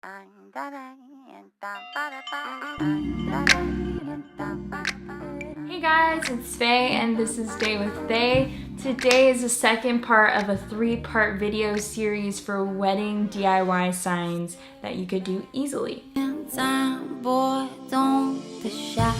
Hey guys, it's Faye and this is Day with Faye. Today is the second part of a 3-part video series for wedding DIY signs that you could do easily. Boy, don't be shy.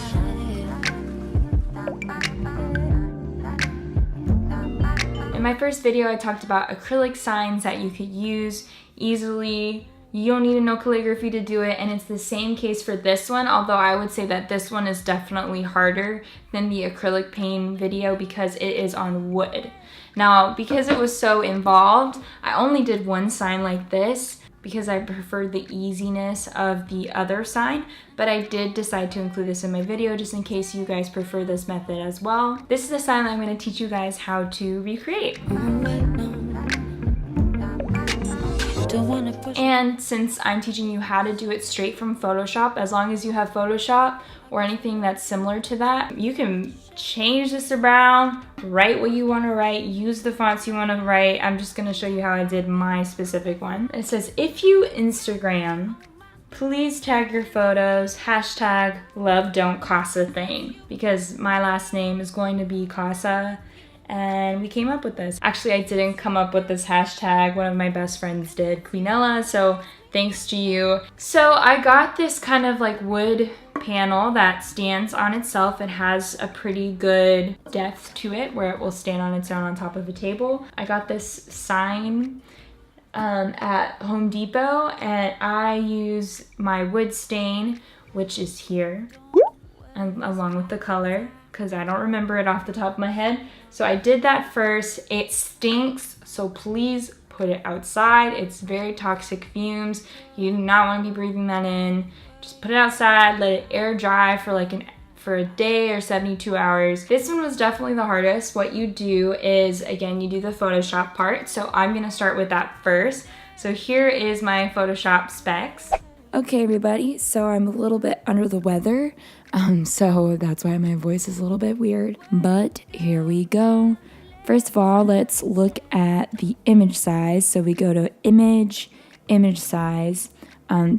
In my first video, I talked about acrylic signs that you could use easily. You don't need to know calligraphy to do it, and it's the same case for this one, although I would say that this one is definitely harder than the acrylic paint video because it is on wood. Now, because it was so involved, I only did one sign like this because I preferred the easiness of the other sign, but I did decide to include this in my video just in case you guys prefer this method as well. This is the sign that I'm going to teach you guys how to recreate. And since I'm teaching you how to do it straight from Photoshop, as long as you have Photoshop or anything that's similar to that, you can change this around, write what you want to write, use the fonts you want to write. I'm just going to show you how I did my specific one. It says, if you Instagram, please tag your photos, hashtag love don't cost a thing, because my last name is going to be Casa. And we came up with this. Actually, I didn't come up with this hashtag. One of my best friends did, Queenella, so thanks to you. So I got this kind of like wood panel that stands on itself. It has a pretty good depth to it where it will stand on its own on top of a table. I got this sign at Home Depot, and I use my wood stain, which is here, and along with the color, because I don't remember it off the top of my head. So I did that first. It stinks, so please put it outside. It's very toxic fumes. You do not want to be breathing that in. Just put it outside, let it air dry for a day or 72 hours. This one was definitely the hardest. What you do is, again, you do the Photoshop part. So I'm gonna start with that first. So here is my Photoshop specs. Okay, everybody, so I'm a little bit under the weather, so that's why my voice is a little bit weird, but here we go. First of all, let's look at the image size. So we go to image size.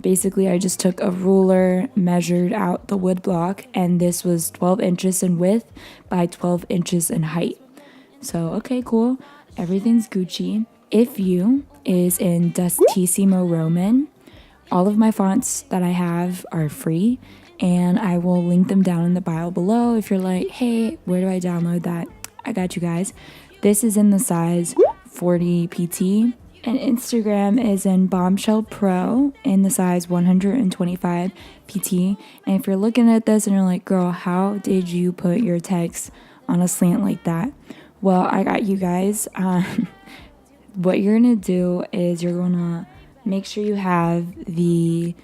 Basically, I just took a ruler, measured out the wood block, and this was 12 inches in width by 12 inches in height. So, okay, cool. Everything's Gucci. If you is in Dustissimo Roman. All of my fonts that I have are free, and I will link them down in the bio below. If you're like, hey, where do I download that? I got you guys. This is in the size 40 PT, and Instagram is in Bombshell Pro in the size 125 PT. And if you're looking at this and you're like, girl, how did you put your text on a slant like that? Well, I got you guys. What you're gonna do is you're gonna make sure you have the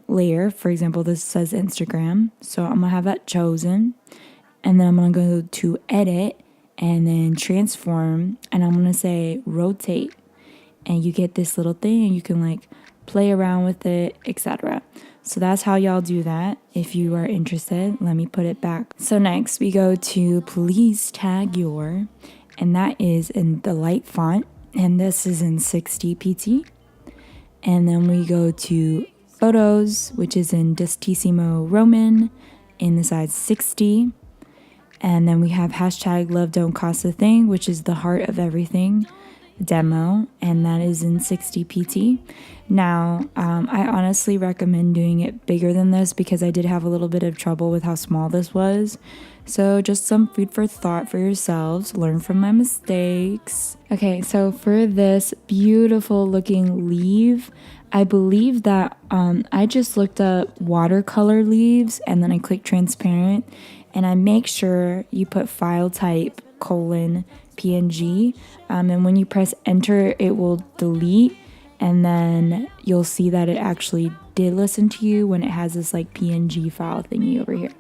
layer. For example, this says Instagram, so I'm gonna have that chosen, and then I'm gonna go to edit and then transform, and I'm gonna say rotate, and you get this little thing and you can like play around with it, etc. So that's how y'all do that. If you are interested, let me put it back. So next we go to please tag your, and that is in the light font, and this is in 60 PT. And then we go to photos, which is in Dustissimo Roman in the size 60. And then we have hashtag love don't cost a thing, which is the heart of everything demo, and that is in 60 PT. Now, I honestly recommend doing it bigger than this because I did have a little bit of trouble with how small this was. So just some food for thought for yourselves. Learn from my mistakes. Okay, so for this beautiful looking leaf, I believe that I just looked up watercolor leaves and then I click transparent, and I make sure you put file type : PNG, and when you press enter it will delete, and then you'll see that it actually did listen to you when it has this like PNG file thingy over here.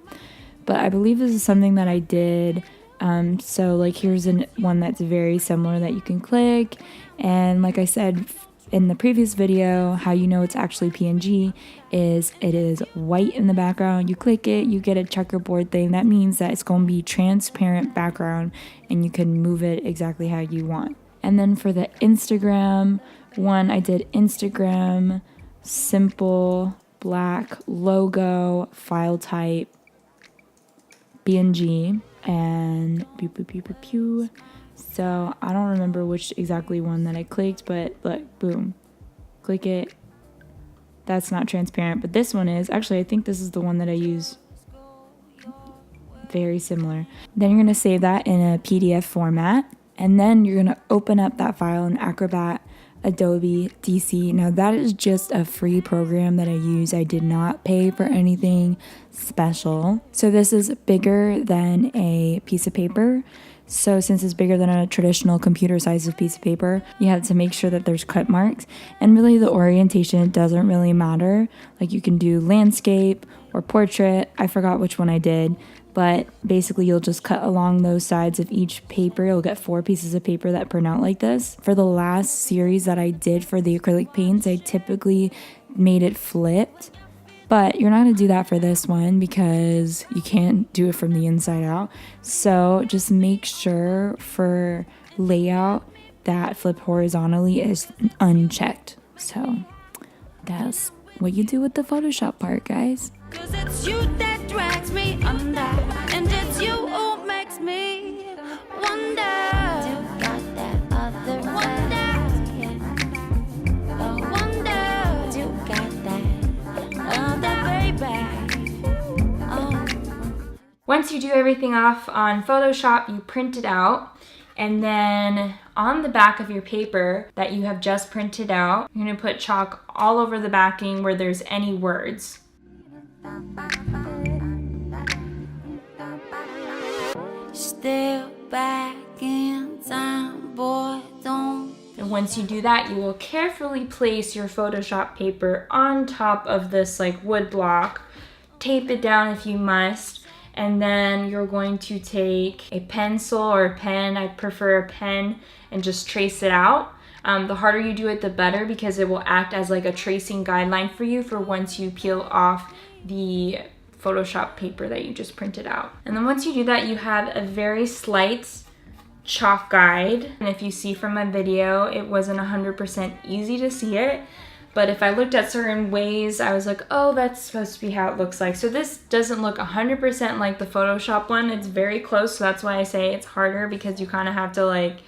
But I believe this is something that I did. So like here's one that's very similar that you can click. And like I said in the previous video, how you know it's actually PNG is it is white in the background. You click it, you get a checkerboard thing. That means that it's going to be transparent background and you can move it exactly how you want. And then for the Instagram one, I did Instagram simple black logo, file type, BNG, and pew, pew, pew, pew, pew. So I don't remember which exactly one that I clicked, but look, boom, click it. That's not transparent, but this one is. Actually, I think this is the one that I use. Very similar. Then you're gonna save that in a PDF format, and then you're gonna open up that file in Acrobat, Adobe, DC. Now that is just a free program that I use. I did not pay for anything special. So this is bigger than a piece of paper. So since it's bigger than a traditional computer size of piece of paper, you have to make sure that there's cut marks. And really the orientation doesn't really matter. Like you can do landscape or portrait. I forgot which one I did. But basically you'll just cut along those sides of each paper. You'll get 4 pieces of paper that print out like this. For the last series that I did for the acrylic paints, I typically made it flipped. But you're not gonna do that for this one because you can't do it from the inside out. So just make sure for layout that flip horizontally is unchecked. So that's what you do with the Photoshop part, guys. 'Cause it's you that drags me under, and it's you who makes me wonder. You got that other wonder. Oh, wonder. You got that baby. Oh. Once you do everything off on Photoshop, you print it out. And then on the back of your paper that you have just printed out, you're gonna put chalk all over the backing where there's any words. Still back in time, boy, don't. And once you do that, you will carefully place your Photoshop paper on top of this like wood block, tape it down if you must, and then you're going to take a pencil or a pen, I prefer a pen, and just trace it out. The harder you do it, the better, because it will act as like a tracing guideline for you for once you peel off the Photoshop paper that you just printed out. And then once you do that, you have a very slight chalk guide. And if you see from my video, it wasn't 100% easy to see it. But if I looked at certain ways, I was like, oh, that's supposed to be how it looks like. So this doesn't look 100% like the Photoshop one. It's very close, so that's why I say it's harder, because you kind of have to like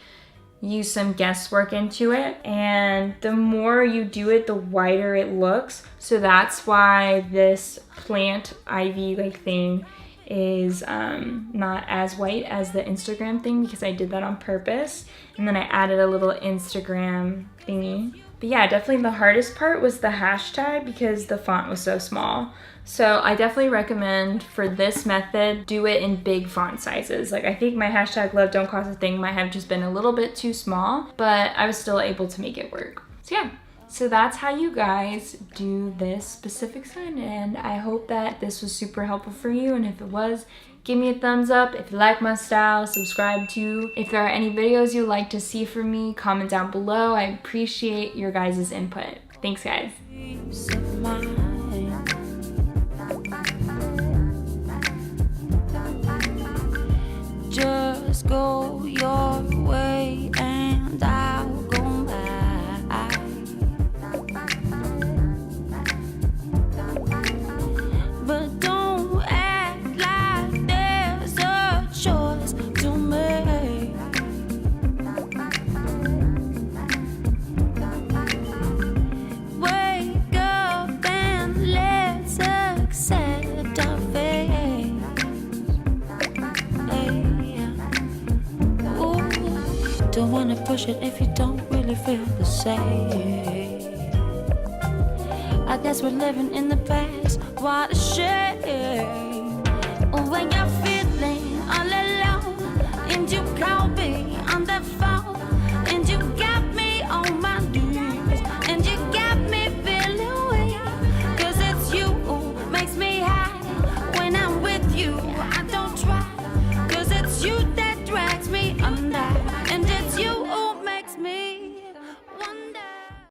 use some guesswork into it. And the more you do it, the wider it looks. So that's why this plant ivy like thing is not as white as the Instagram thing, because I did that on purpose. And then I added a little Instagram thingy. But yeah, definitely the hardest part was the hashtag because the font was so small. So I definitely recommend for this method, do it in big font sizes. Like I think my hashtag love don't cost a thing might have just been a little bit too small, but I was still able to make it work. So yeah, so that's how you guys do this specific sign, and I hope that this was super helpful for you. And if it was, give me a thumbs up. If you like my style, subscribe too. If there are any videos you'd like to see from me, comment down below. I appreciate your guys' input. Thanks, guys. Just go your way and I'll go mine. But don't act like there's a choice to make. Wake up and let's accept our fate. Don't wanna push it if you don't really feel the same. I guess we're living in the past. What a shame when you feel